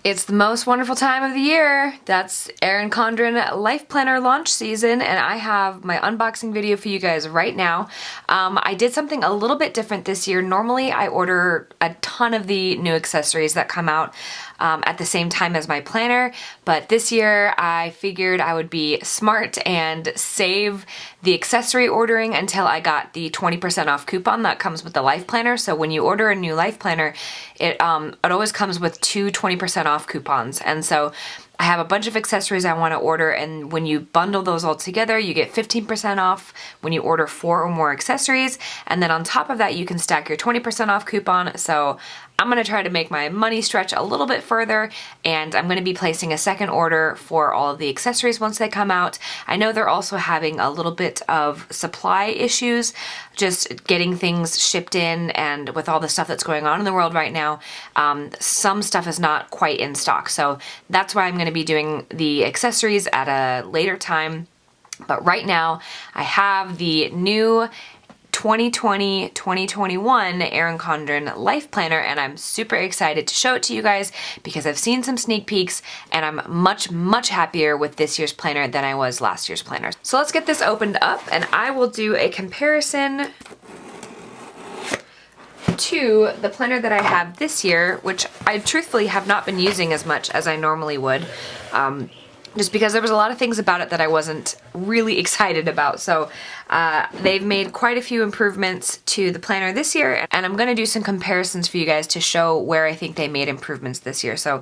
It's the most wonderful time of the year. That's Erin Condren Life Planner launch season, and I have my unboxing video for you guys right now. I did something a little bit different this year. Normally I order a ton of the new accessories that come out at the same time as my planner, but this year I figured I would be smart and save the accessory ordering until I got the 20% off coupon that comes with the life planner. So when you order a new life planner, it always comes with two 20% off coupons. And so I have a bunch of accessories I want to order, and when you bundle those all together, you get 15% off when you order 4 or more accessories, and then on top of that you can stack your 20% off coupon. So I'm going to try to make my money stretch a little bit further, and I'm going to be placing a second order for all of the accessories once they come out. I know they're also having a little bit of supply issues, just getting things shipped in, and with all the stuff that's going on in the world right now, some stuff is not quite in stock. So that's why I'm going to be doing the accessories at a later time. But right now I have the new 2020-2021 Erin Condren Life Planner, and I'm super excited to show it to you guys because I've seen some sneak peeks and I'm much happier with this year's planner than I was last year's planner. So let's get this opened up and I will do a comparison to the planner that I have this year, which I truthfully have not been using as much as I normally would. Just because there was a lot of things about it that I wasn't really excited about. So they've made quite a few improvements to the planner this year, and I'm going to do some comparisons for you guys to show where I think they made improvements this year. So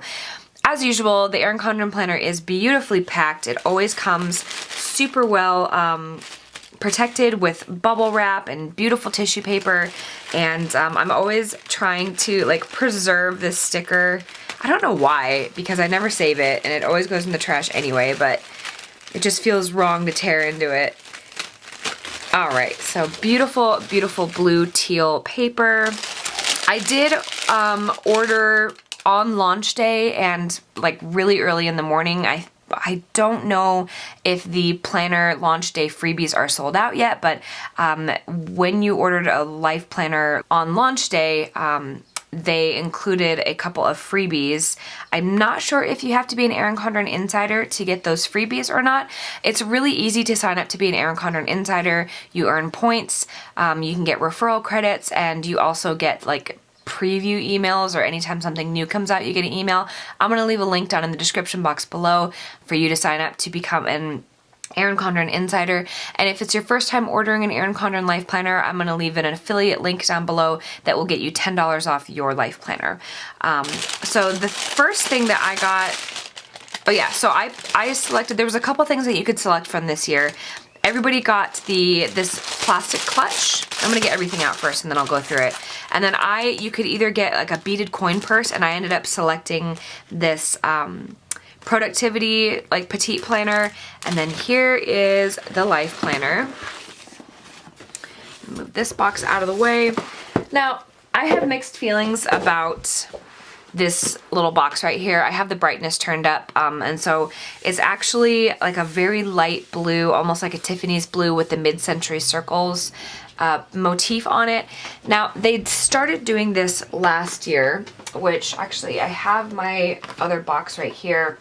as usual, the Erin Condren planner is beautifully packed. It always comes super well protected with bubble wrap and beautiful tissue paper, and I'm always trying to preserve this sticker. I don't know why, because I never save it and it always goes in the trash anyway, but it just feels wrong to tear into it. Alright, so beautiful blue teal paper. I did order on launch day and really early in the morning. I don't know if the planner launch day freebies are sold out yet, but when you ordered a life planner on launch day, they included a couple of freebies. I'm not sure if you have to be an Erin Condren Insider to get those freebies or not. It's really easy to sign up to be an Erin Condren Insider. You earn points, you can get referral credits, and you also get preview emails, or anytime something new comes out you get an email. I'm going to leave a link down in the description box below for you to sign up to become an Erin Condren Insider. And if it's your first time ordering an Erin Condren Life Planner, I'm going to leave an affiliate link down below that will get you $10 off your Life Planner. So the first thing that I got, so I selected, there was a couple things that you could select from this year. Everybody got this plastic clutch. I'm going to get everything out first and then I'll go through it. And then you could either get a beaded coin purse, and I ended up selecting this productivity petite planner, and then here is the life planner. Move this box out of the way. Now I have mixed feelings about this little box right here. I have the brightness turned up, and so it's actually a very light blue, almost like a Tiffany's blue with the mid-century circles motif on it. Now they started doing this last year, which actually I have my other box right here.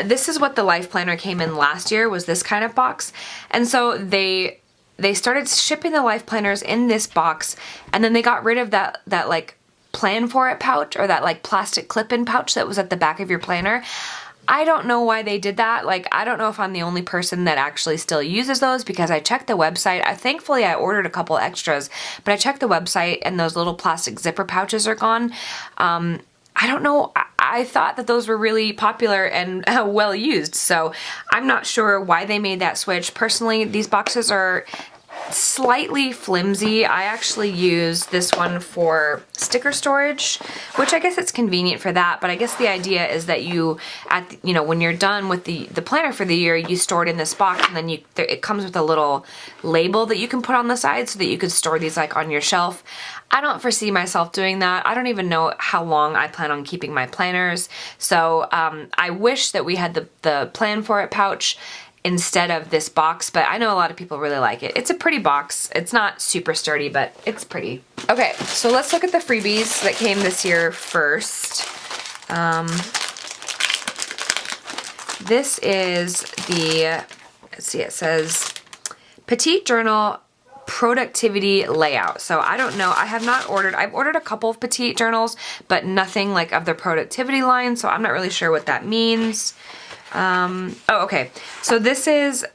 This is what the life planner came in last year, was this kind of box. And so they started shipping the life planners in this box, and then they got rid of that plan for it pouch, or that plastic clip-in pouch that was at the back of your planner. I don't know why they did that. I don't know if I'm the only person that actually still uses those, because I checked the website. Thankfully I ordered a couple extras, but I checked the website and those little plastic zipper pouches are gone. I don't know, I thought that those were really popular and well used, so I'm not sure why they made that switch. Personally, these boxes are slightly flimsy. I actually use this one for sticker storage, which I guess it's convenient for that, but I guess the idea is that when you're done with the planner for the year, you store it in this box, and then it comes with a little label that you can put on the side so that you could store these on your shelf. I don't foresee myself doing that. I don't even know how long I plan on keeping my planners, so I wish that we had the plan for it pouch instead of this box, but I know a lot of people really like it. It's a pretty box. It's not super sturdy, but it's pretty. Okay, so let's look at the freebies that came this year first. This is the, let's see, it says Petite Journal Productivity Layout. So I don't know, I have not ordered, I've ordered a couple of Petite journals, but nothing like of the productivity line, so I'm not really sure what that means. Oh, okay. So this is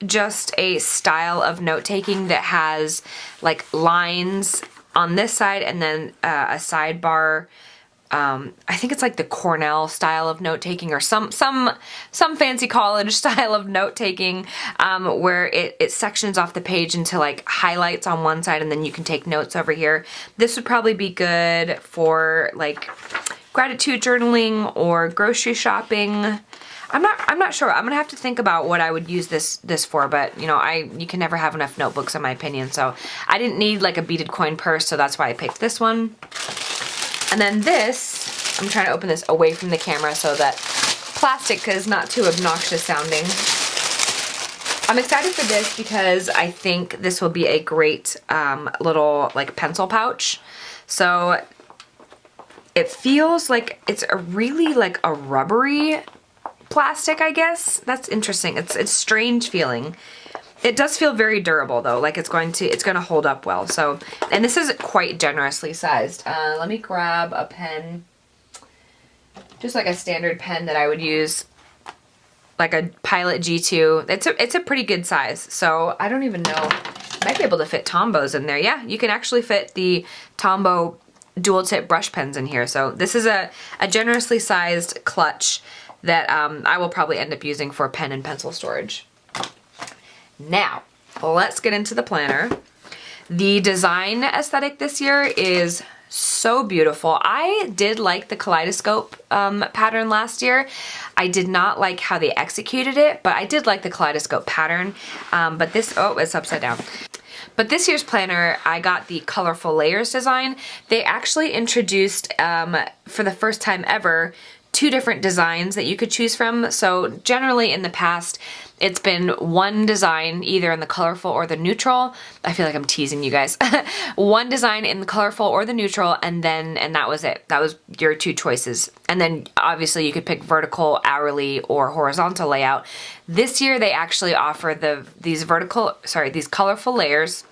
just a style of note-taking that has like lines on this side and then a sidebar. I think it's like the Cornell style of note-taking or some fancy college style of note-taking, where it sections off the page into like highlights on one side and then you can take notes over here. This would probably be good for like gratitude journaling or grocery shopping. I'm not sure. I'm gonna have to think about what I would use this for, but you know, you can never have enough notebooks in my opinion, so I didn't need like a beaded coin purse, so that's why I picked this one. And then this, I'm trying to open this away from the camera so that plastic is not too obnoxious sounding. I'm excited for this because I think this will be a great little like pencil pouch. So it feels like it's a really like a rubbery plastic, I guess. That's interesting. It's strange feeling. It does feel very durable though, like it's gonna hold up well. So, and this is quite generously sized. Let me grab a pen, just like a standard pen that I would use, like a Pilot G2. It's a pretty good size. So I don't even know, I might be able to fit Tombos in there. Yeah, you can actually fit the Tombow dual tip brush pens in here. So this is a generously sized clutch that I will probably end up using for pen and pencil storage. Now, let's get into the planner. The design aesthetic this year is so beautiful. I did like the kaleidoscope pattern last year. I did not like how they executed it, but I did like the kaleidoscope pattern. But this, oh, it's upside down. But this year's planner, I got the colorful layers design. They actually introduced, for the first time ever, 2 different designs that you could choose from. So generally in the past, it's been one design either in the colorful or the neutral. I feel like I'm teasing you guys. One design in the colorful or the neutral, and that was it. That was your 2 choices. And then obviously you could pick vertical, hourly, or horizontal layout. This year they actually offer these colorful layers.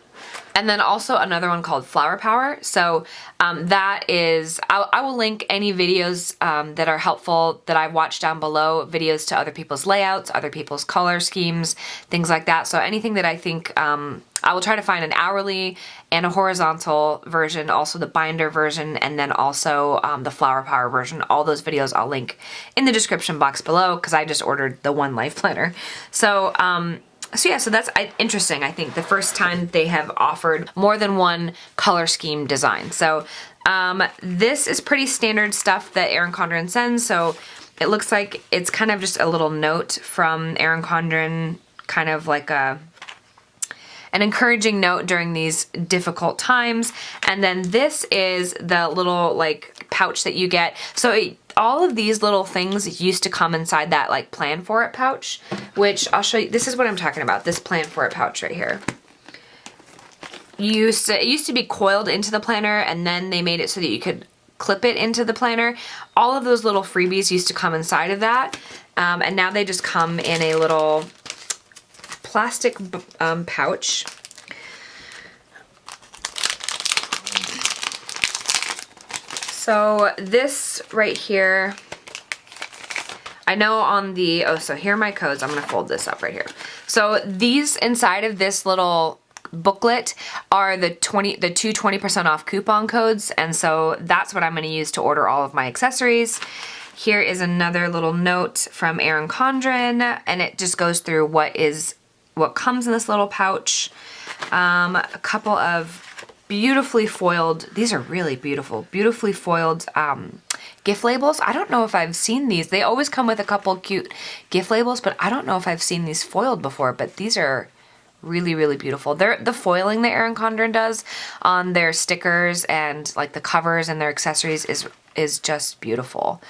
And then also another one called Flower Power. So that is, I will link any videos that are helpful that I've watched down below, videos to other people's layouts, other people's color schemes, things like that. So anything that I think, I will try to find an hourly and a horizontal version, also the binder version, and then also the Flower Power version. All those videos I'll link in the description box below because I just ordered the one life planner. So, yeah, so that's interesting. I think the first time they have offered more than one color scheme design. So this is pretty standard stuff that Erin Condren sends. So it looks like it's kind of just a little note from Erin Condren, kind of like an encouraging note during these difficult times. And then this is the little like pouch that you get. So all of these little things used to come inside that like plan for it pouch, which I'll show you. This is what I'm talking about, this plan for it pouch right here. It used to be coiled into the planner, and then they made it so that you could clip it into the planner. All of those little freebies used to come inside of that, and now they just come in a little plastic pouch. So this right here, I know on the, so here are my codes. I'm gonna fold this up right here. So these inside of this little booklet are the 20% off coupon codes, and so that's what I'm gonna use to order all of my accessories. Here is another little note from Erin Condren, and it just goes through what comes in this little pouch. A couple of beautifully foiled, these are really beautiful, beautifully foiled gift labels. I don't know if I've seen these. They always come with a couple cute gift labels, but I don't know if I've seen these foiled before, but these are really, really beautiful. The foiling that Erin Condren does on their stickers and like the covers and their accessories is just beautiful.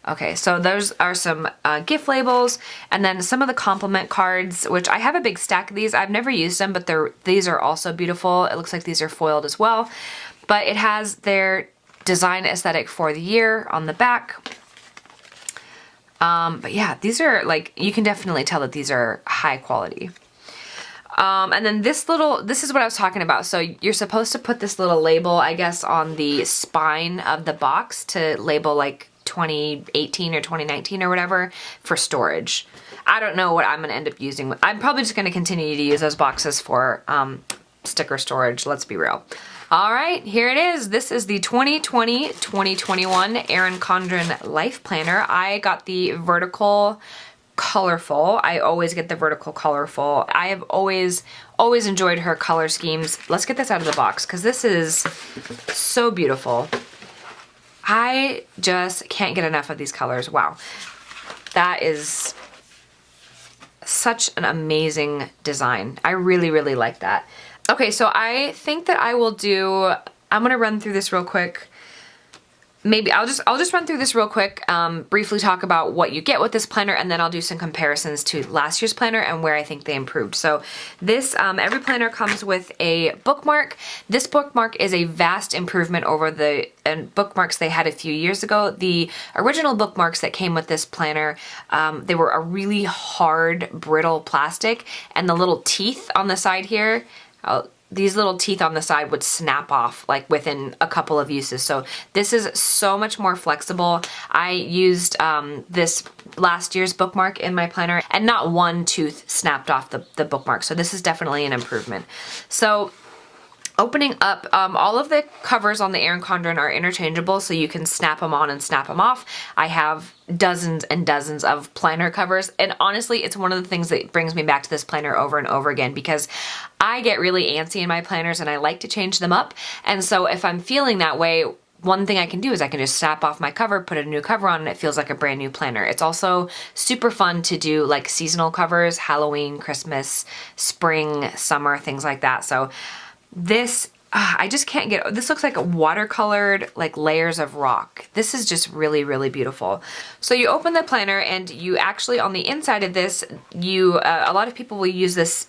Okay, so those are some gift labels, and then some of the compliment cards, which I have a big stack of these. I've never used them, but these are also beautiful. It looks like these are foiled as well, but it has their design aesthetic for the year on the back. But yeah, these are like, you can definitely tell that these are high quality. And then this is what I was talking about. So you're supposed to put this little label, I guess, on the spine of the box to label like 2018 or 2019 or whatever for storage. I don't know what I'm going to end up using. I'm probably just going to continue to use those boxes for sticker storage, let's be real. All right, here it is. This is the 2020-2021 Erin Condren Life Planner. I got the vertical colorful. I always get the vertical colorful. I have always enjoyed her color schemes. Let's get this out of the box because this is so beautiful. I just can't get enough of these colors. Wow. That is such an amazing design. I really, really like that. Okay, so I think that I'm gonna run through this real quick. Maybe I'll just run through this real quick, briefly talk about what you get with this planner, and then I'll do some comparisons to last year's planner and where I think they improved. So this, every planner comes with a bookmark. This bookmark is a vast improvement over the bookmarks they had a few years ago. The original bookmarks that came with this planner, they were a really hard, brittle plastic, and the little teeth on the side here, these little teeth on the side would snap off like within a couple of uses. So this is so much more flexible. I used this last year's bookmark in my planner and not one tooth snapped off the bookmark. So this is definitely an improvement. So opening up, all of the covers on the Erin Condren are interchangeable, so you can snap them on and snap them off. I have dozens and dozens of planner covers, and honestly, it's one of the things that brings me back to this planner over and over again because I get really antsy in my planners and I like to change them up. And so if I'm feeling that way, one thing I can do is I can just snap off my cover, put a new cover on, and it feels like a brand new planner. It's also super fun to do like seasonal covers, Halloween, Christmas, spring, summer, things like that. So this, I just can't get, this looks like a watercolored like layers of rock. This is just really, really beautiful. So you open the planner and you actually, on the inside of this, a lot of people will use this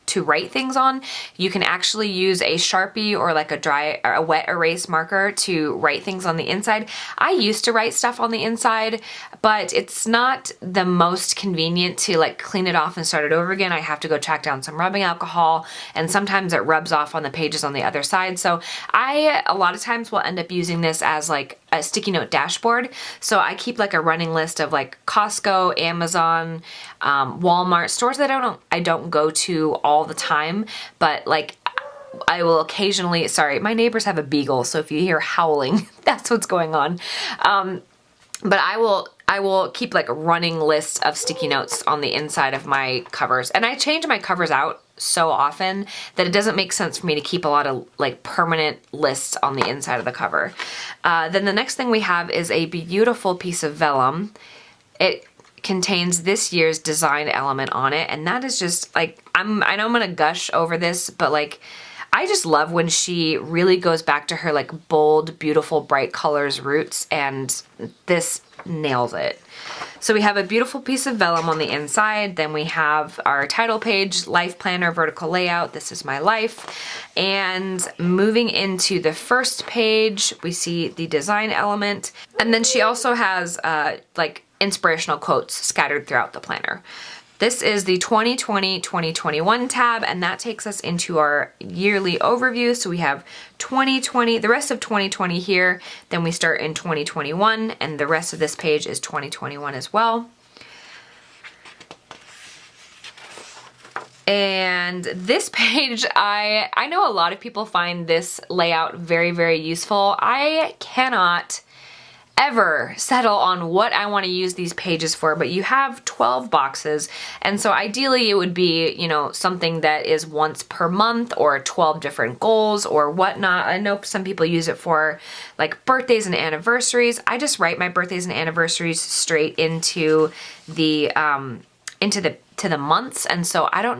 to write things on. You can actually use a Sharpie or like a wet erase marker to write things on the inside. I used to write stuff on the inside, but it's not the most convenient to like clean it off and start it over again. I have to go track down some rubbing alcohol, and sometimes it rubs off on the pages on the other side. So I, a lot of times will end up using this as like a sticky note dashboard. So I keep like a running list of like Costco, Amazon, Walmart, stores that I don't go to all the time, but like I will occasionally, sorry, my neighbors have a beagle, so if you hear howling, that's what's going on. But I will keep like a running list of sticky notes on the inside of my covers, and I change my covers out so often that it doesn't make sense for me to keep a lot of like permanent lists on the inside of the cover. Then the next thing we have is a beautiful piece of vellum. It contains this year's design element on it, and that is just like, I know I'm gonna gush over this, but like I just love when she really goes back to her like bold, beautiful, bright colors roots, and this nails it. So we have a beautiful piece of vellum on the inside. Then we have our title page, life planner, vertical layout. This is my life. And moving into the first page, we see the design element. And then she also has like inspirational quotes scattered throughout the planner. This is the 2020-2021 tab, and that takes us into our yearly overview. So we have 2020, the rest of 2020 here, then we start in 2021, and the rest of this page is 2021 as well. And this page, I know a lot of people find this layout very, very useful. I cannot ever settle on what I want to use these pages for, but you have 12 boxes, and so ideally it would be, you know, something that is once per month or 12 different goals or whatnot. I know some people use it for like birthdays and anniversaries. I just write my birthdays and anniversaries straight into the months, and so I don't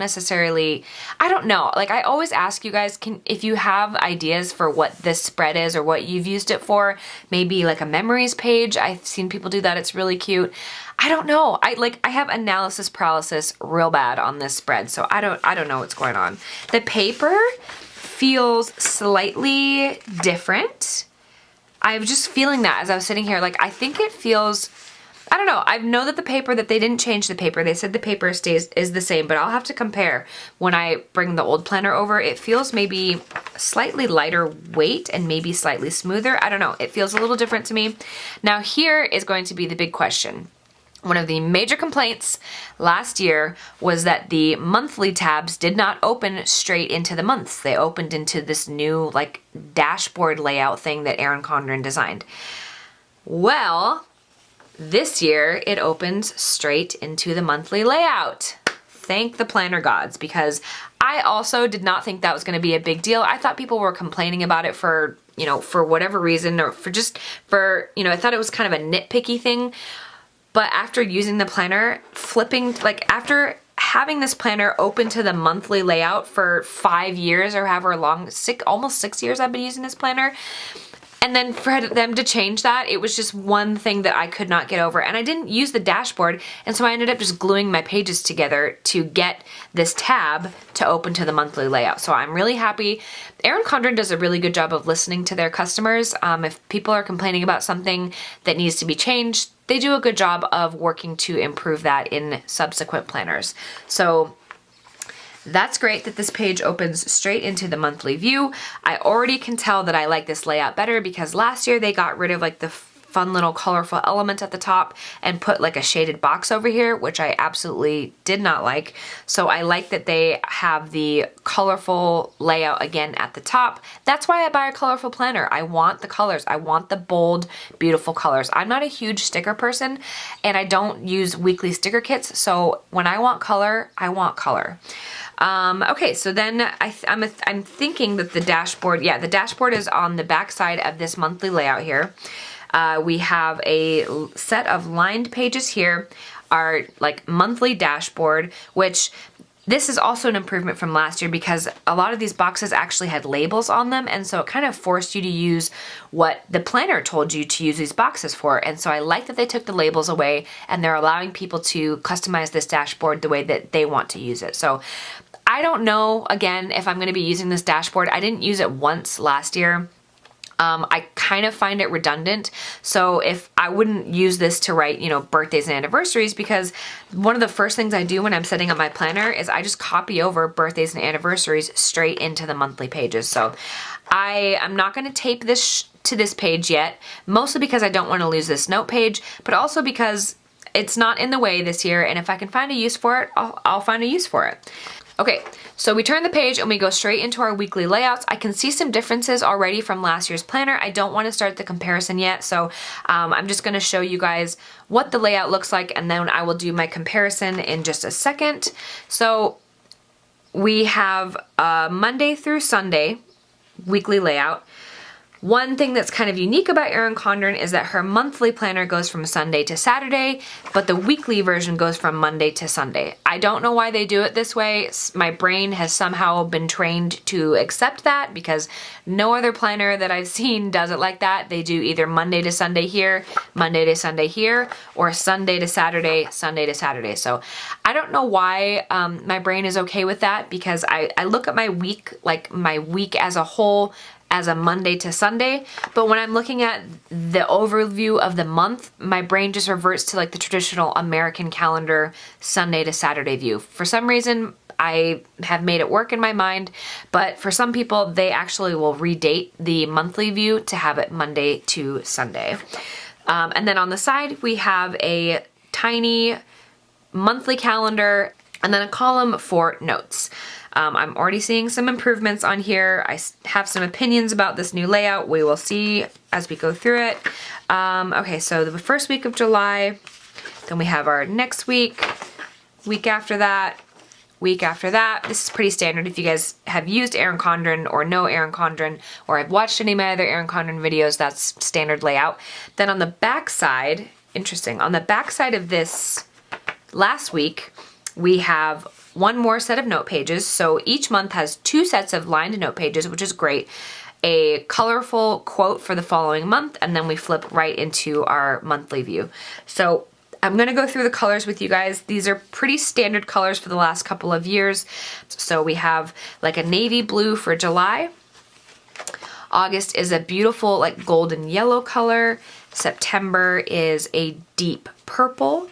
know. Like I always ask you guys, if you have ideas for what this spread is or what you've used it for, maybe like a memories page. I've seen people do that. It's really cute. I don't know. I have analysis paralysis real bad on this spread, so I don't know what's going on. The paper feels slightly different. I was just feeling that as I was sitting here. Like, I think it feels, I don't know. I know that the paper, that they didn't change the paper. They said the paper is the same, but I'll have to compare when I bring the old planner over. It feels maybe slightly lighter weight and maybe slightly smoother. I don't know. It feels a little different to me. Now here is going to be the big question. One of the major complaints last year was that the monthly tabs did not open straight into the months. They opened into this new like dashboard layout thing that Erin Condren designed. Well, this year, it opens straight into the monthly layout. Thank the planner gods, because I also did not think that was going to be a big deal. I thought people were complaining about it for, you know, for whatever reason, or I thought it was kind of a nitpicky thing. But after using the planner, after having this planner open to the monthly layout for 5 years or however long, almost 6 years I've been using this planner, and then for them to change that, it was just one thing that I could not get over. And I didn't use the dashboard, and so I ended up just gluing my pages together to get this tab to open to the monthly layout. So I'm really happy. Erin Condren does a really good job of listening to their customers. If people are complaining about something that needs to be changed, they do a good job of working to improve that in subsequent planners. So that's great that this page opens straight into the monthly view. I already can tell that I like this layout better because last year they got rid of like the fun little colorful element at the top and put like a shaded box over here, which I absolutely did not like. So I like that they have the colorful layout again at the top. That's why I buy a colorful planner. I want the colors. I want the bold, beautiful colors. I'm not a huge sticker person, and I don't use weekly sticker kits. So when I want color, I want color. Okay, so then I'm thinking that the dashboard is on the back side of this monthly layout here. We have a set of lined pages here, our like monthly dashboard, which this is also an improvement from last year because a lot of these boxes actually had labels on them, and so it kind of forced you to use what the planner told you to use these boxes for. And so I like that they took the labels away and they're allowing people to customize this dashboard the way that they want to use it. So I don't know, again, if I'm going to be using this dashboard. I didn't use it once last year. I kind of find it redundant. So if I wouldn't use this to write, you know, birthdays and anniversaries, because one of the first things I do when I'm setting up my planner is I just copy over birthdays and anniversaries straight into the monthly pages. So I'm not going to tape this to this page yet, mostly because I don't want to lose this note page, but also because it's not in the way this year. And if I can find a use for it, I'll find a use for it. Okay, so we turn the page and we go straight into our weekly layouts. I can see some differences already from last year's planner. I don't want to start the comparison yet, so I'm just going to show you guys what the layout looks like, and then I will do my comparison in just a second. So we have Monday through Sunday weekly layout. One thing that's kind of unique about Erin Condren is that her monthly planner goes from Sunday to Saturday, but the weekly version goes from Monday to Sunday. I don't know why they do it this way. My brain has somehow been trained to accept that because no other planner that I've seen does it like that. They do either Monday to Sunday here, Monday to Sunday here, or Sunday to Saturday, Sunday to Saturday. So I don't know why my brain is okay with that, because I look at my week, like my week as a whole, as a Monday to Sunday, but when I'm looking at the overview of the month, my brain just reverts to like the traditional American calendar Sunday to Saturday view. For some reason, I have made it work in my mind, but for some people, they actually will redate the monthly view to have it Monday to Sunday. And then on the side, we have a tiny monthly calendar and then a column for notes. I'm already seeing some improvements on here. I have some opinions about this new layout. We will see as we go through it. Okay, so the first week of July, then we have our next week, week after that, week after that. This is pretty standard if you guys have used Erin Condren or know Erin Condren or have watched any of my other Erin Condren videos. That's standard layout. Then on the back side, interesting, on the back side of this last week, we have one more set of note pages. So each month has 2 sets of lined note pages, which is great. A colorful quote for the following month, and then we flip right into our monthly view. So I'm gonna go through the colors with you guys. These are pretty standard colors for the last couple of years. So we have like a navy blue for July. August is a beautiful like golden yellow color. September is a deep purple.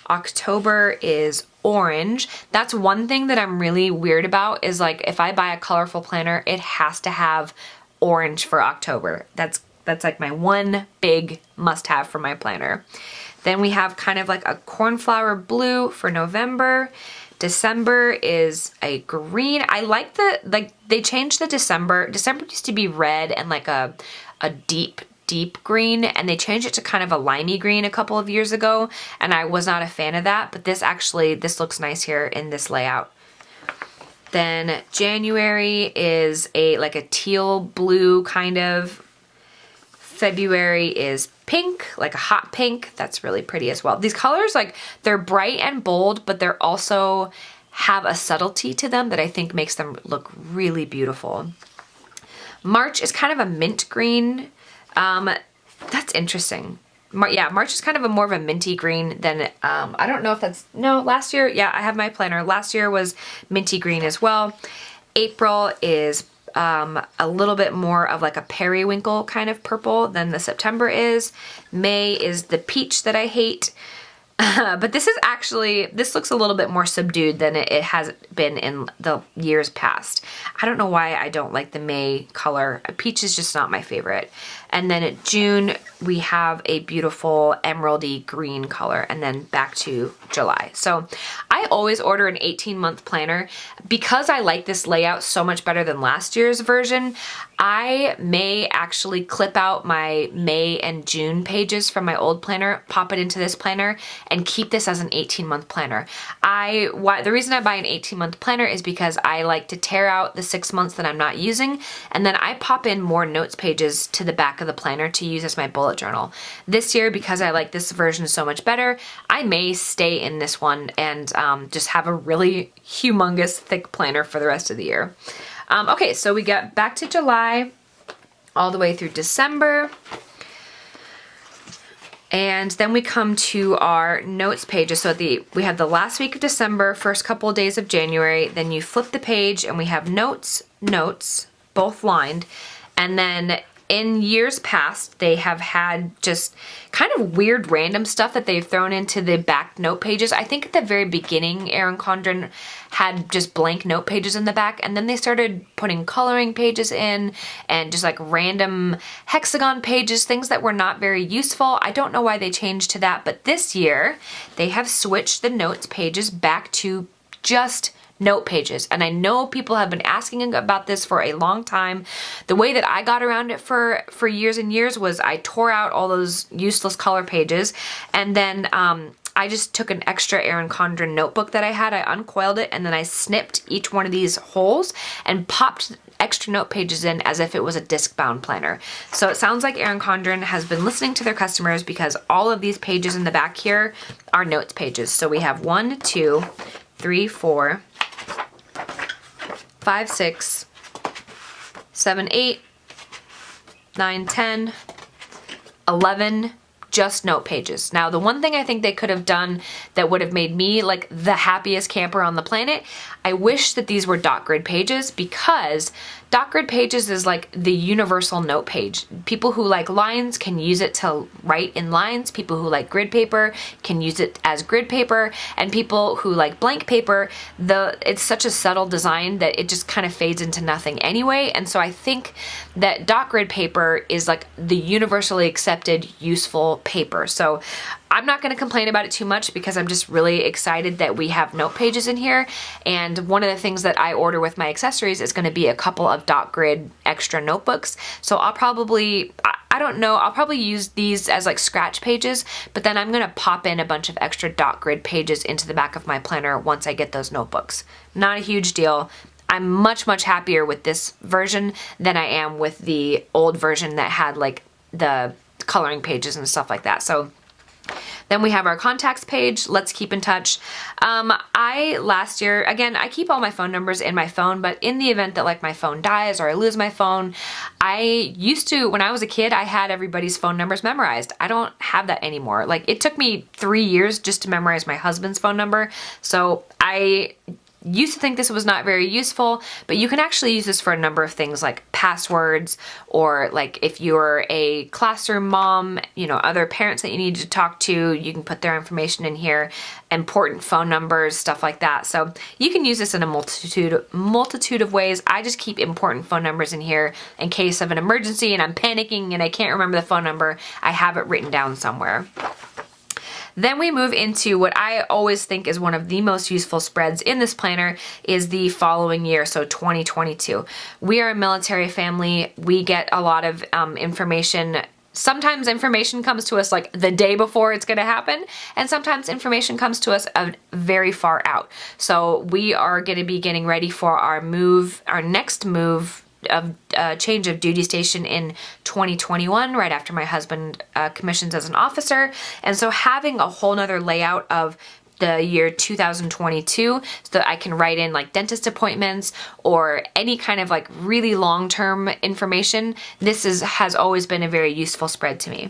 October is orange. That's one thing that I'm really weird about, is like if I buy a colorful planner, it has to have orange for October. That's like my one big must have for my planner. Then we have kind of like a cornflower blue for November. December is a green. I like they changed the December. December used to be red and like a deep green, and they changed it to kind of a limey green a couple of years ago, and I was not a fan of that, but this looks nice here in this layout. Then January is like a teal blue kind of. February is pink, like a hot pink. That's really pretty as well. These colors, like, they're bright and bold, but they're also have a subtlety to them that I think makes them look really beautiful. March is kind of a mint green. That's interesting. March is kind of more of a minty green than, I don't know if that's, no, last year, yeah, I have my planner. Last year was minty green as well. April is a little bit more of like a periwinkle kind of purple than the September is. May is the peach that I hate. But this looks a little bit more subdued than it has been in the years past. I don't know why I don't like the May color. Peach is just not my favorite. And then at June, we have a beautiful emeraldy green color, and then back to July. So I always order an 18-month planner. Because I like this layout so much better than last year's version, I may actually clip out my May and June pages from my old planner, pop it into this planner, and keep this as an 18-month planner. The reason I buy an 18-month planner is because I like to tear out the 6 months that I'm not using, and then I pop in more notes pages to the back of the planner to use as my bullet journal. This year, because I like this version so much better, I may stay in this one and just have a really humongous thick planner for the rest of the year. Okay, so we get back to July all the way through December. And then we come to our notes pages. So we have the last week of December, first couple of days of January, then you flip the page and we have notes, both lined. And then in years past, they have had just kind of weird random stuff that they've thrown into the back note pages. I think at the very beginning, Erin Condren had just blank note pages in the back, and then they started putting coloring pages in and just like random hexagon pages, things that were not very useful. I don't know why they changed to that, but this year they have switched the notes pages back to just note pages. And I know people have been asking about this for a long time. The way that I got around it for years and years was I tore out all those useless color pages, and then I just took an extra Erin Condren notebook that I had, I uncoiled it, and then I snipped each one of these holes and popped extra note pages in as if it was a disc-bound planner. So it sounds like Erin Condren has been listening to their customers, because all of these pages in the back here are notes pages. So we have 1, 2, 3, 4, 5, 6, 7, 8, 9, 10, 11 just note pages. Now, the one thing I think they could have done that would have made me like the happiest camper on the planet, I wish that these were dot grid pages, because dot grid pages is like the universal note page. People who like lines can use it to write in lines. People who like grid paper can use it as grid paper. And people who like blank paper, it's such a subtle design that it just kind of fades into nothing anyway. And so I think that dot grid paper is like the universally accepted useful paper. So I'm not going to complain about it too much, because I'm just really excited that we have note pages in here. And one of the things that I order with my accessories is going to be a couple of dot grid extra notebooks. So I'll probably, I don't know, I'll probably use these as like scratch pages, but then I'm going to pop in a bunch of extra dot grid pages into the back of my planner once I get those notebooks. Not a huge deal. I'm much happier with this version than I am with the old version that had like the coloring pages and stuff like that. So then we have our contacts page. Let's keep in touch. Last year, again, I keep all my phone numbers in my phone, but in the event that like my phone dies or I lose my phone, I used to, when I was a kid, I had everybody's phone numbers memorized. I don't have that anymore. Like, it took me 3 years just to memorize my husband's phone number. So I used to think this was not very useful, but you can actually use this for a number of things like passwords, or like if you're a classroom mom, you know, other parents that you need to talk to, you can put their information in here, important phone numbers, stuff like that. So you can use this in a multitude of ways. I just keep important phone numbers in here in case of an emergency and I'm panicking and I can't remember the phone number. I have it written down somewhere. Then we move into what I always think is one of the most useful spreads in this planner is the following year, so 2022. We are a military family. We get a lot of information. Sometimes information comes to us like the day before it's going to happen, and sometimes information comes to us very far out. So we are going to be getting ready for our next move of change of duty station in 2021, right after my husband commissions as an officer. And so having a whole nother layout of the year 2022 so that I can write in like dentist appointments or any kind of like really long-term information, this has always been a very useful spread to me.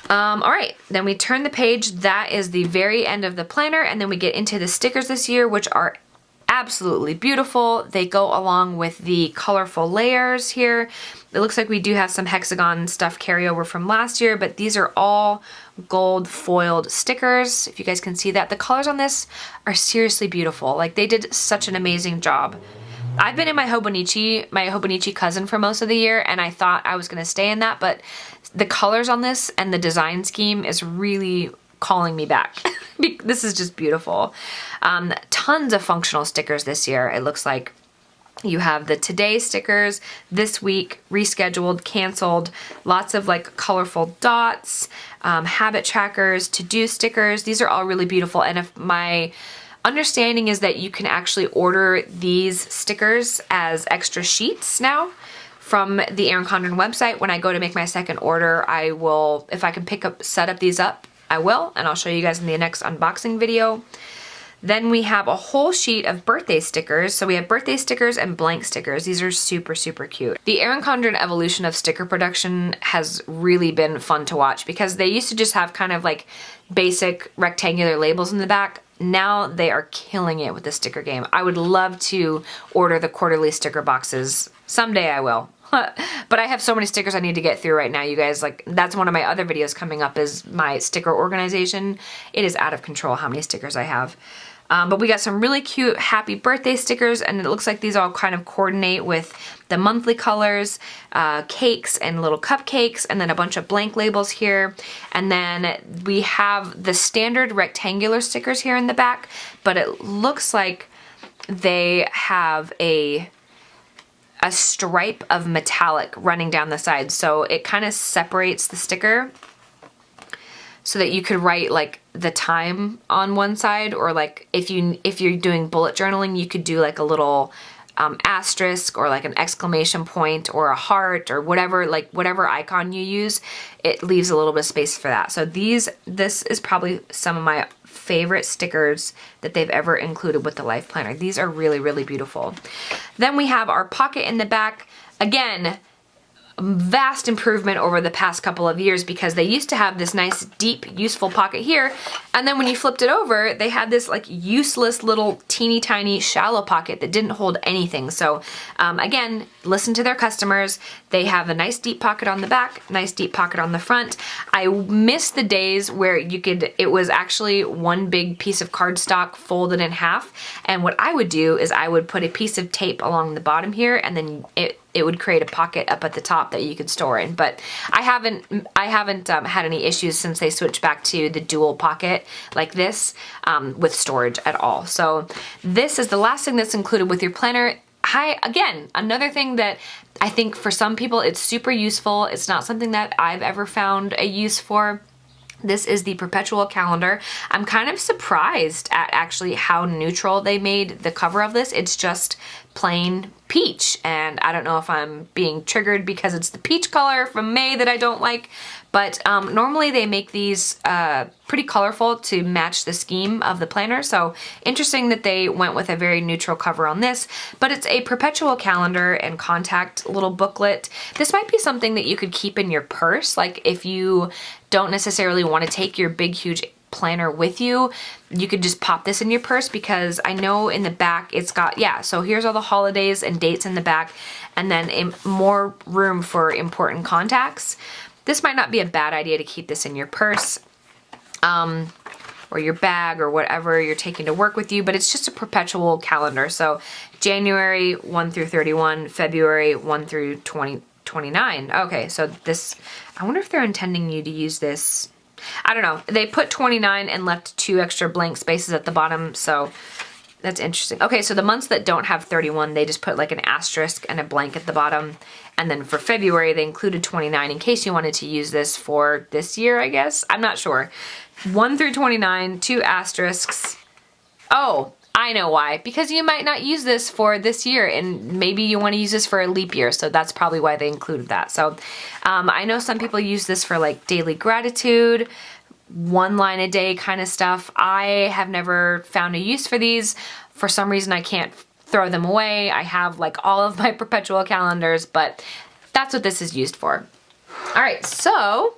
All right, then we turn the page. That is the very end of the planner, and then we get into the stickers this year, which are absolutely beautiful. They go along with the colorful layers here. It looks like we do have some hexagon stuff carryover from last year, but these are all gold foiled stickers. If you guys can see that, the colors on this are seriously beautiful. Like, they did such an amazing job. I've been in my Hobonichi cousin for most of the year, and I thought I was gonna stay in that, but the colors on this and the design scheme is really calling me back. This is just beautiful. Tons of functional stickers this year. It looks like you have the today stickers, this week, rescheduled, canceled, lots of like colorful dots, habit trackers, to-do stickers. These are all really beautiful. And if my understanding is that you can actually order these stickers as extra sheets now from the Erin Condren website. When I go to make my second order, I will, if I can set up these up, I will, and I'll show you guys in the next unboxing video. Then we have a whole sheet of birthday stickers. So we have birthday stickers and blank stickers. These are super, super cute. The Erin Condren evolution of sticker production has really been fun to watch because they used to just have kind of like basic rectangular labels in the back. Now they are killing it with the sticker game. I would love to order the quarterly sticker boxes. Someday I will. But I have so many stickers I need to get through right now, you guys. Like, that's one of my other videos coming up is my sticker organization. It is out of control how many stickers I have. But we got some really cute happy birthday stickers, and it looks like these all kind of coordinate with the monthly colors, cakes and little cupcakes, and then a bunch of blank labels here. And then we have the standard rectangular stickers here in the back, but it looks like they have a stripe of metallic running down the side. So it kind of separates the sticker so that you could write like the time on one side, or like if you're doing bullet journaling, you could do like a little asterisk or like an exclamation point or a heart or whatever icon you use. It leaves a little bit of space for that. So this is probably some of my favorite stickers that they've ever included with the Life Planner. These are really, really beautiful. Then we have our pocket in the back. Again, vast improvement over the past couple of years because they used to have this nice, deep, useful pocket here, and then when you flipped it over, they had this like useless little teeny tiny shallow pocket that didn't hold anything. So again, listen to their customers. They have a nice deep pocket on the back, nice deep pocket on the front. I miss the days where it was actually one big piece of cardstock folded in half, and what I would do is I would put a piece of tape along the bottom here, and then it would create a pocket up at the top that you could store in. But I haven't had any issues since they switched back to the dual pocket like this with storage at all. So this is the last thing that's included with your planner. Again, another thing that I think for some people it's super useful. It's not something that I've ever found a use for. This is the perpetual calendar. I'm kind of surprised at actually how neutral they made the cover of this. It's just plain peach, and I don't know if I'm being triggered because it's the peach color from May that I don't like, but normally they make these pretty colorful to match the scheme of the planner, so interesting that they went with a very neutral cover on this. But it's a perpetual calendar and contact little booklet. This might be something that you could keep in your purse, like if you don't necessarily want to take your big huge planner with you, you could just pop this in your purse, because I know in the back it's got, yeah, so here's all the holidays and dates in the back, and then more room for important contacts. This might not be a bad idea to keep this in your purse, or your bag, or whatever you're taking to work with you, but it's just a perpetual calendar. So January 1 through 31, February 1 through 29. Okay, so this, I wonder if they're intending you to use this. I don't know. They put 29 and left 2 extra blank spaces at the bottom, so that's interesting. Okay, so the months that don't have 31, they just put like an asterisk and a blank at the bottom. And then for February, they included 29 in case you wanted to use this for this year, I guess. I'm not sure. 1 through 29, 2 asterisks. Oh, I know why. Because you might not use this for this year, and maybe you want to use this for a leap year, so that's probably why they included that. So I know some people use this for like daily gratitude, 1 line a day kind of stuff. I have never found a use for these. For some reason, I can't throw them away. I have like all of my perpetual calendars, but that's what this is used for. All right, so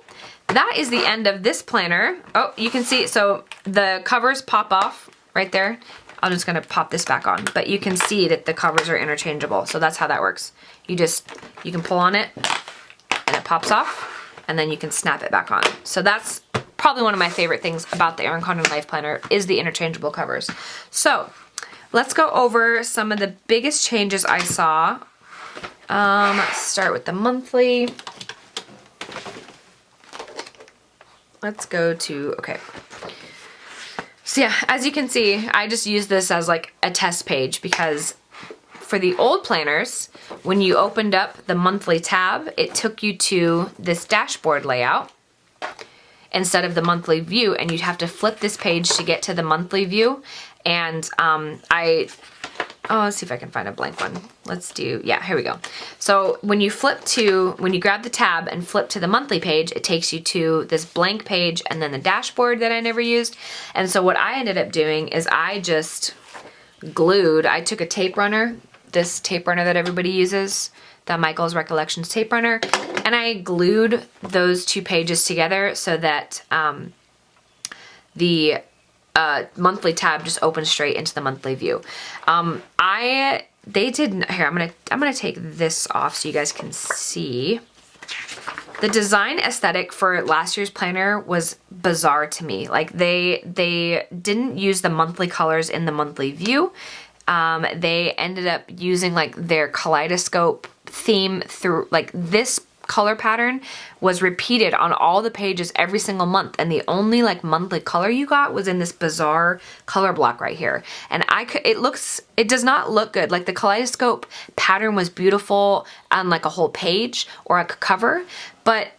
that is the end of this planner. Oh, you can see, so the covers pop off right there. I'm just gonna pop this back on, but you can see that the covers are interchangeable. So that's how that works. You can pull on it and it pops off, and then you can snap it back on. So that's probably one of my favorite things about the Erin Condren Life Planner is the interchangeable covers. So let's go over some of the biggest changes I saw. Let's start with the monthly. Let's go to, okay. So yeah, as you can see, I just use this as like a test page, because for the old planners, when you opened up the monthly tab, it took you to this dashboard layout instead of the monthly view, and you'd have to flip this page to get to the monthly view. And let's see if I can find a blank one. Here we go. So when you grab the tab and flip to the monthly page, it takes you to this blank page and then the dashboard that I never used. And so what I ended up doing is I took a tape runner, this tape runner that everybody uses, the Michael's Recollections tape runner, and I glued those 2 pages together so that the monthly tab just opens straight into the monthly view. Here, I'm gonna take this off so you guys can see. The design aesthetic for last year's planner was bizarre to me. Like they didn't use the monthly colors in the monthly view. They ended up using like their kaleidoscope theme through, like this color pattern was repeated on all the pages every single month, and the only like monthly color you got was in this bizarre color block right here. And it does not look good. Like the kaleidoscope pattern was beautiful on like a whole page or a cover, but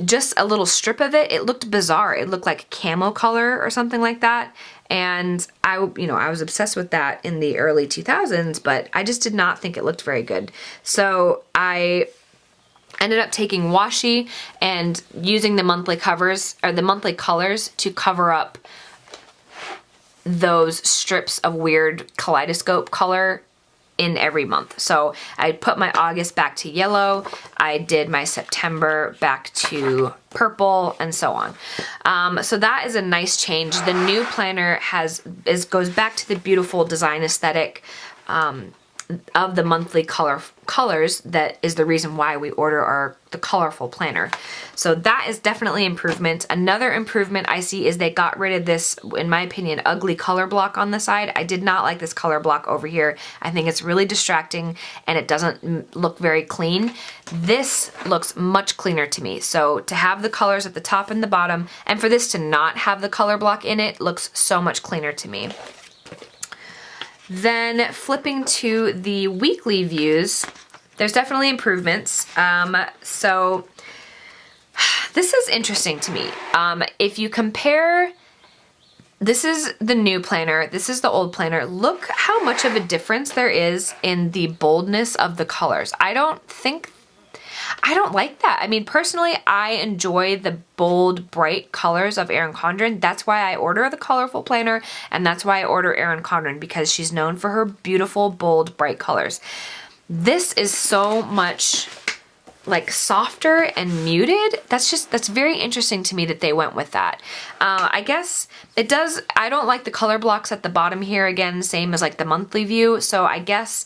just a little strip of it looked bizarre. It looked like camo color or something like that. And I was obsessed with that in the early 2000s, but I just did not think it looked very good. So I ended up taking washi and using the monthly covers, or the monthly colors, to cover up those strips of weird kaleidoscope color in every month. So I put my August back to yellow, I did my September back to purple, and so on. So that is a nice change. The new planner goes back to the beautiful design aesthetic of the monthly colors. That is the reason why we order the colorful planner. So that is definitely improvement. Another improvement I see is they got rid of this, in my opinion, ugly color block on the side. I did not like this color block over here. I think it's really distracting and it doesn't look very clean. This looks much cleaner to me. So to have the colors at the top and the bottom, and for this to not have the color block in it, looks so much cleaner to me. Then flipping to the weekly views, there's definitely improvements. So this is interesting to me. If you compare, this is the new planner, this is the old planner, look how much of a difference there is in the boldness of the colors. I don't like that. I mean, personally, I enjoy the bold, bright colors of Erin Condren. That's why I order the colorful planner, and that's why I order Erin Condren, because she's known for her beautiful, bold, bright colors. This is so much like softer and muted. That's very interesting to me that they went with that. I guess it does, I don't like the color blocks at the bottom here, again, same as like the monthly view. So I guess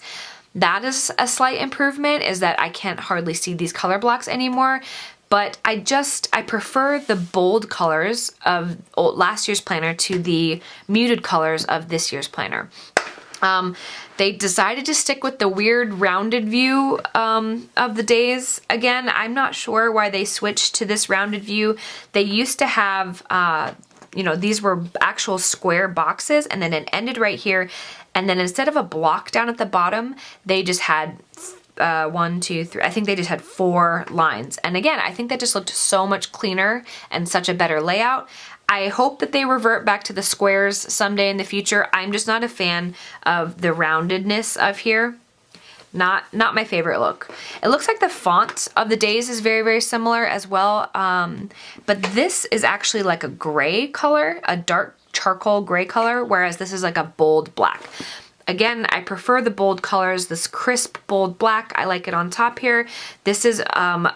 that is a slight improvement, is that I can't hardly see these color blocks anymore. But I prefer the bold colors of last year's planner to the muted colors of this year's planner. They decided to stick with the weird rounded view of the days. Again, I'm not sure why they switched to this rounded view. They used to have, you know, these were actual square boxes, and then it ended right here. And then instead of a block down at the bottom, they just had 1, 2, 3, I think they just had 4 lines. And again, I think that just looked so much cleaner and such a better layout. I hope that they revert back to the squares someday in the future. I'm just not a fan of the roundedness of here. Not my favorite look. It looks like the font of the days is very, very similar as well. But this is actually like a gray color, a dark charcoal gray color, whereas this is like a bold black. Again, I prefer the bold colors, this crisp, bold black. I like it on top here. This is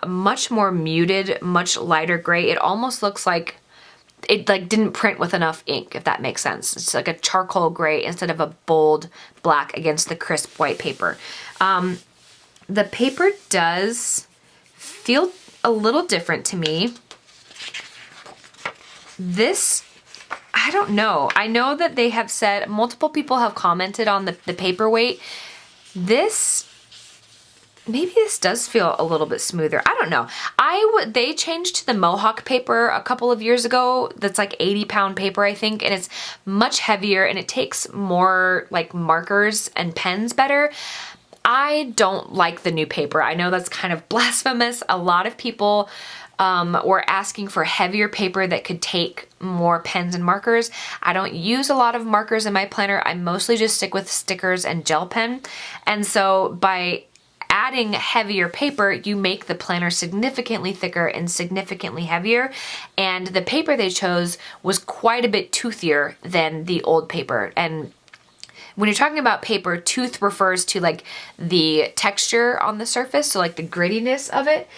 much more muted, much lighter gray. It almost looks like it like didn't print with enough ink, if that makes sense. It's like a charcoal gray instead of a bold black against the crisp white paper. The paper does feel a little different to me. This, I don't know. I know that they have said, multiple people have commented on the paperweight. Maybe this does feel a little bit smoother. I don't know. They changed to the Mohawk paper a couple of years ago. That's like 80-pound paper, I think, and it's much heavier and it takes more like markers and pens better. I don't like the new paper. I know that's kind of blasphemous. A lot of people were asking for heavier paper that could take more pens and markers. I don't use a lot of markers in my planner. I mostly just stick with stickers and gel pen. And so by adding heavier paper, you make the planner significantly thicker and significantly heavier. And the paper they chose was quite a bit toothier than the old paper. And when you're talking about paper, tooth refers to like the texture on the surface, so like the grittiness of it.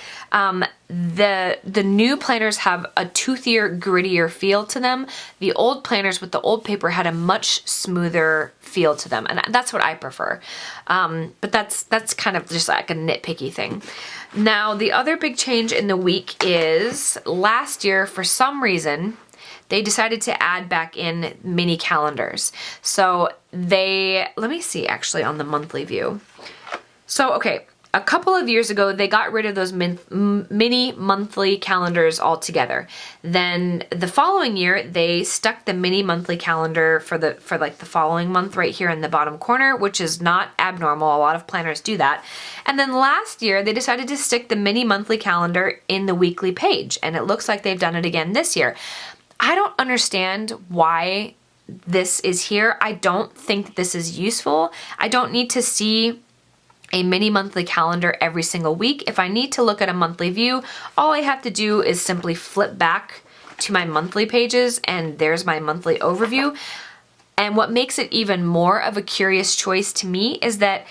The new planners have a toothier, grittier feel to them. The old planners with the old paper had a much smoother feel to them, and that's what I prefer. But that's kind of just like a nitpicky thing. Now, the other big change in the week is last year, for some reason, they decided to add back in mini calendars. So let me see actually on the monthly view. So, okay, a couple of years ago, they got rid of those mini monthly calendars altogether. Then the following year, they stuck the mini monthly calendar for like the following month right here in the bottom corner, which is not abnormal. A lot of planners do that. And then last year, they decided to stick the mini monthly calendar in the weekly page. And it looks like they've done it again this year. I don't understand why this is here. I don't think that this is useful. I don't need to see a mini monthly calendar every single week. If I need to look at a monthly view, all I have to do is simply flip back to my monthly pages and there's my monthly overview. And what makes it even more of a curious choice to me is that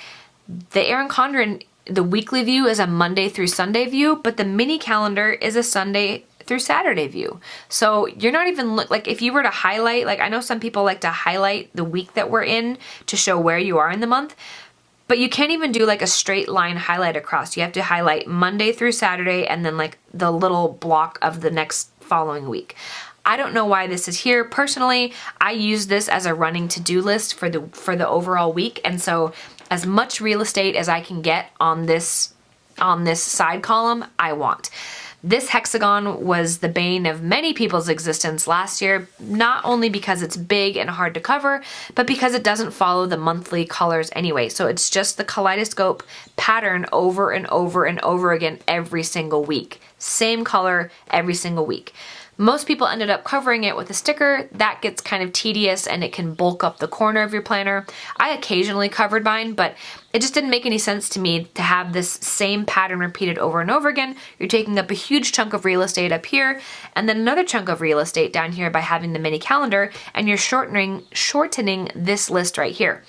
the Erin Condren, the weekly view is a Monday through Sunday view, but the mini calendar is a Sunday through Saturday view. So you're not even like, if you were to highlight, like I know some people like to highlight the week that we're in to show where you are in the month, but you can't even do like a straight line highlight across. You have to highlight Monday through Saturday and then like the little block of the next following week. I don't know why this is here. Personally, I use this as a running to-do list for the overall week, and so as much real estate as I can get on this side column, I want. This hexagon was the bane of many people's existence last year, not only because it's big and hard to cover, but because it doesn't follow the monthly colors anyway. So it's just the kaleidoscope pattern over and over and over again every single week. Same color every single week. Most people ended up covering it with a sticker. That gets kind of tedious and it can bulk up the corner of your planner. I occasionally covered mine, but it just didn't make any sense to me to have this same pattern repeated over and over again. You're taking up a huge chunk of real estate up here and then another chunk of real estate down here by having the mini calendar, and you're shortening this list right here.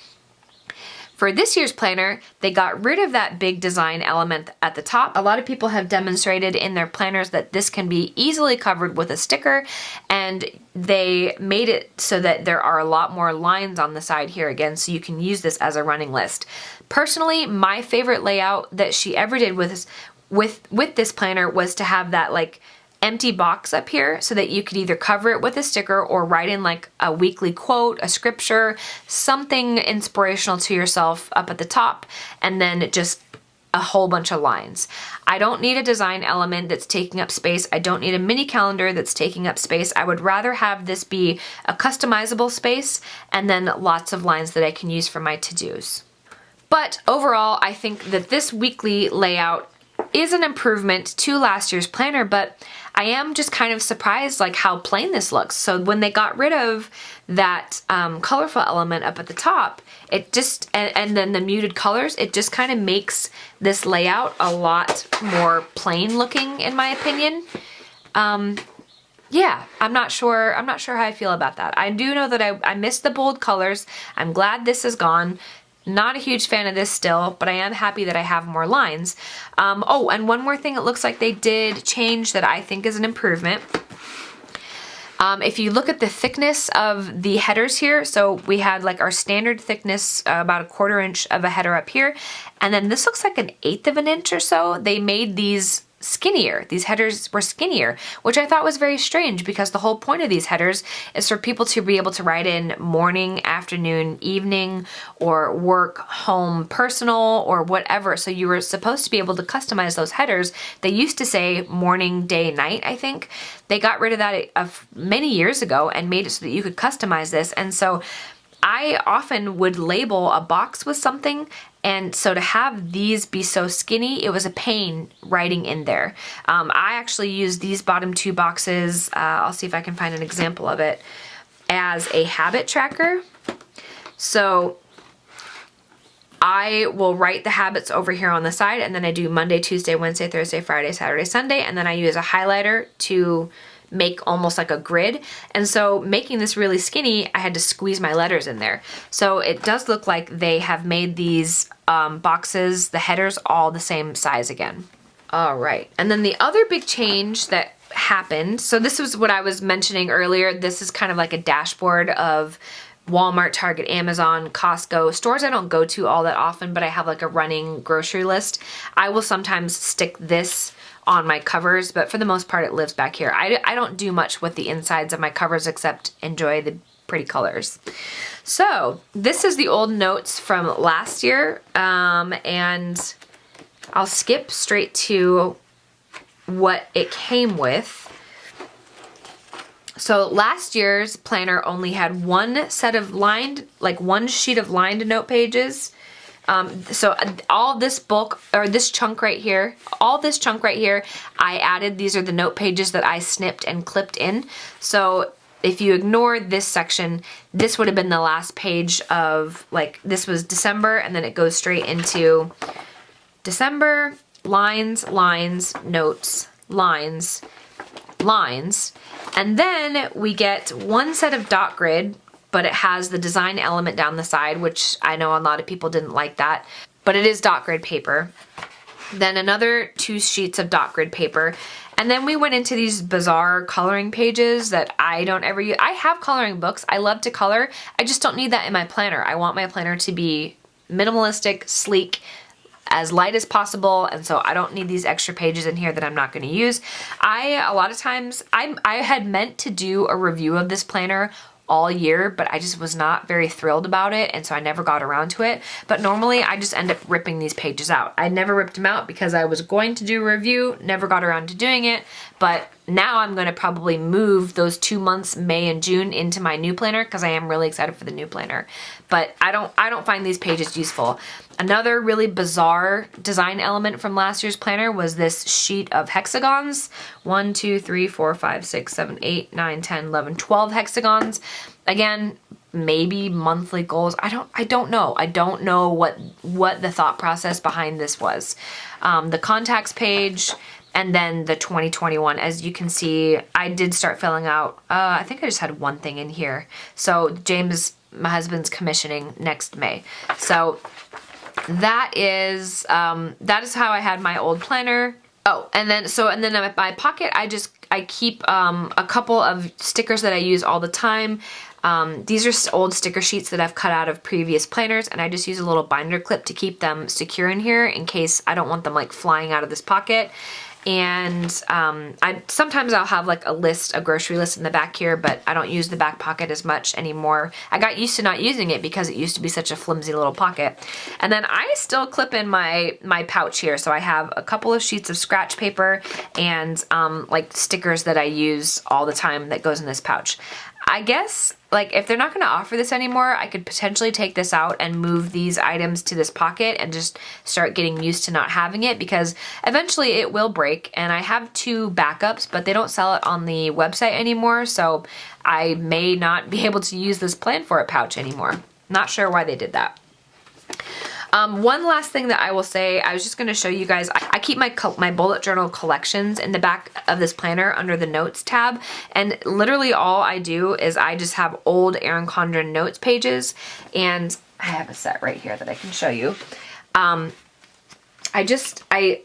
For this year's planner, they got rid of that big design element at the top. A lot of people have demonstrated in their planners that this can be easily covered with a sticker, and they made it so that there are a lot more lines on the side here again, so you can use this as a running list. Personally, my favorite layout that she ever did with this planner was to have that like empty box up here so that you could either cover it with a sticker or write in like a weekly quote, a scripture, something inspirational to yourself up at the top, and then just a whole bunch of lines. I don't need a design element that's taking up space. I don't need a mini calendar that's taking up space. I would rather have this be a customizable space and then lots of lines that I can use for my to-dos. But overall, I think that this weekly layout is an improvement to last year's planner, but I am just kind of surprised like how plain this looks. So when they got rid of that colorful element up at the top, it just, and then the muted colors, it just kind of makes this layout a lot more plain looking in my opinion. Yeah, I'm not sure how I feel about that. I do know that I miss the bold colors. I'm glad this is gone. Not a huge fan of this still, but I am happy that I have more lines. Oh, and one more thing it looks like they did change that I think is an improvement. If you look at the thickness of the headers here, so we had like our standard thickness, about 1/4 inch of a header up here, and then this looks like 1/8 of an inch or so. They made these skinnier. These headers were skinnier, which I thought was very strange because the whole point of these headers is for people to be able to write in morning, afternoon, evening, or work, home, personal, or whatever. So you were supposed to be able to customize those headers. They used to say morning, day, night, I think. They got rid of that many years ago and made it so that you could customize this. And so I often would label a box with something, and so to have these be so skinny, it was a pain writing in there. I actually use these bottom 2 boxes, I'll see if I can find an example of it, as a habit tracker. So I will write the habits over here on the side, and then I do Monday, Tuesday, Wednesday, Thursday, Friday, Saturday, Sunday, and then I use a highlighter to make almost like a grid. And so making this really skinny, I had to squeeze my letters in there. So it does look like they have made these boxes, the headers, all the same size again. All right, and then the other big change that happened, so this was what I was mentioning earlier. This is kind of like a dashboard of Walmart, Target, Amazon, Costco, stores I don't go to all that often, but I have like a running grocery list. I will sometimes stick this on my covers, but for the most part it lives back here. I don't do much with the insides of my covers except enjoy the pretty colors. So this is the old notes from last year, and I'll skip straight to what it came with. So last year's planner only had one set of lined, like one sheet of lined note pages. So all this bulk, or this chunk right here, I added, these are the note pages that I snipped and clipped in. So if you ignore this section, this would have been the last page of, like, this was December, and then it goes straight into December, lines, lines, notes, lines, lines. And then we get one set of dot grid, but it has the design element down the side, which I know a lot of people didn't like that, but it is dot grid paper. Then another 2 sheets of dot grid paper. And then we went into these bizarre coloring pages that I don't ever use. I have coloring books. I love to color. I just don't need that in my planner. I want my planner to be minimalistic, sleek, as light as possible, and so I don't need these extra pages in here that I'm not going to use. A lot of times, I had meant to do a review of this planner all year, but I just was not very thrilled about it, and so I never got around to it. But normally I just end up ripping these pages out. I never ripped them out because I was going to do a review, never got around to doing it, but now I'm going to probably move those 2 months, May and June, into my new planner because I am really excited for the new planner. But I don't find these pages useful. Another really bizarre design element from last year's planner was this sheet of hexagons. 1, 2, 3, 4, 5, 6, 7, 8, 9, 10, 11, 12 hexagons. Again, maybe monthly goals. I don't know. I don't know what the thought process behind this was. The contacts page, And then the 2021, as you can see, I did start filling out, I think I just had one thing in here. So James, my husband's commissioning next May. So that is how I had my old planner. Oh, and then in my pocket, I keep a couple of stickers that I use all the time. These are old sticker sheets that I've cut out of previous planners, and I just use a little binder clip to keep them secure in here in case I don't want them like flying out of this pocket. And sometimes I'll have like a grocery list in the back here, but I don't use the back pocket as much anymore. I got used to not using it because it used to be such a flimsy little pocket. And then I still clip in my pouch here. So I have a couple of sheets of scratch paper and like stickers that I use all the time that goes in this pouch. I guess, like, if they're not going to offer this anymore, I could potentially take this out and move these items to this pocket and just start getting used to not having it, because eventually it will break. And I have 2 backups, but they don't sell it on the website anymore, so I may not be able to use this Plan For It pouch anymore. Not sure why they did that. One last thing that I will say, I was just going to show you guys, I keep my bullet journal collections in the back of this planner under the notes tab, and literally all I do is I just have old Erin Condren notes pages, and I have a set right here that I can show you. I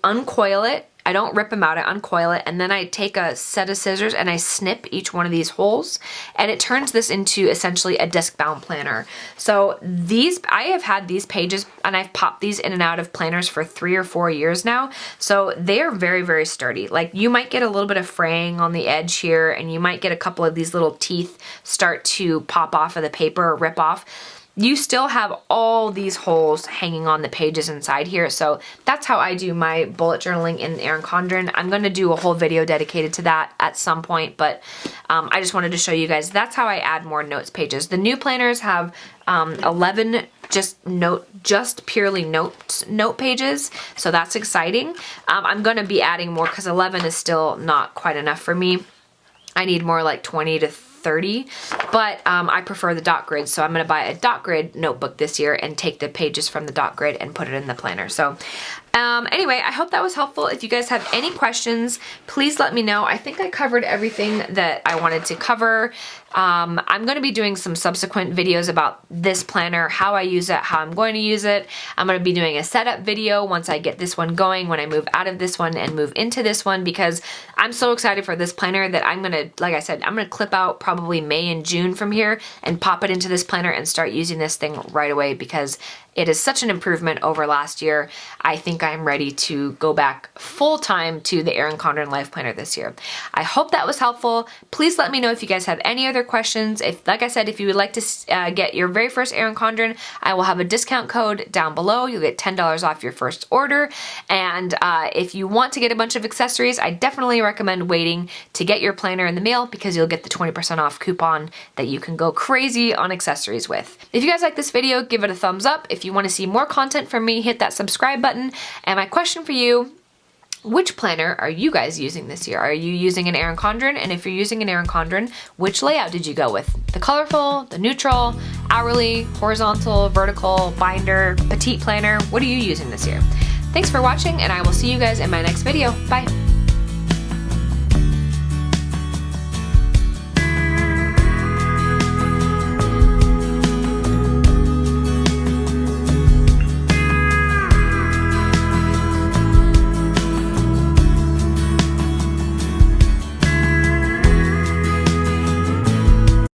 uncoil it. I don't rip them out, I uncoil it, and then I take a set of scissors and I snip each one of these holes, and it turns this into essentially a disc-bound planner. So I have had these pages, and I've popped these in and out of planners for 3 or 4 years now, so they're very, very sturdy. Like, you might get a little bit of fraying on the edge here, and you might get a couple of these little teeth start to pop off of the paper or rip off. You still have all these holes hanging on the pages inside here. So that's how I do my bullet journaling in Erin Condren. I'm going to do a whole video dedicated to that at some point, but I just wanted to show you guys that's how I add more notes pages. The new planners have 11 just purely note pages, so that's exciting. I'm going to be adding more because 11 is still not quite enough for me. I need more like 20 to 30, but I prefer the dot grid, so I'm going to buy a dot grid notebook this year and take the pages from the dot grid and put it in the planner. So anyway, I hope that was helpful. If you guys have any questions, please let me know. I think I covered everything that I wanted to cover. I'm going to be doing some subsequent videos about this planner, how I use it, how I'm going to use it. I'm going to be doing a setup video once I get this one going, when I move out of this one and move into this one, because I'm so excited for this planner that I'm going to, like I said, I'm going to clip out probably May and June from here and pop it into this planner and start using this thing right away, because it is such an improvement over last year. I think I'm ready to go back full time to the Erin Condren Life Planner this year. I hope that was helpful. Please let me know if you guys have any other questions. If, like I said, if you would like to get your very first Erin Condren, I will have a discount code down below. You'll get $10 off your first order. And if you want to get a bunch of accessories, I definitely recommend waiting to get your planner in the mail, because you'll get the 20% off coupon that you can go crazy on accessories with. If you guys like this video, give it a thumbs up. If you want to see more content from me, hit that subscribe button. And my question for you, which planner are you guys using this year? Are you using an Erin Condren? And if you're using an Erin Condren, which layout did you go with? The colorful, the neutral, hourly, horizontal, vertical, binder, petite planner? What are you using this year? Thanks for watching, and I will see you guys in my next video. Bye.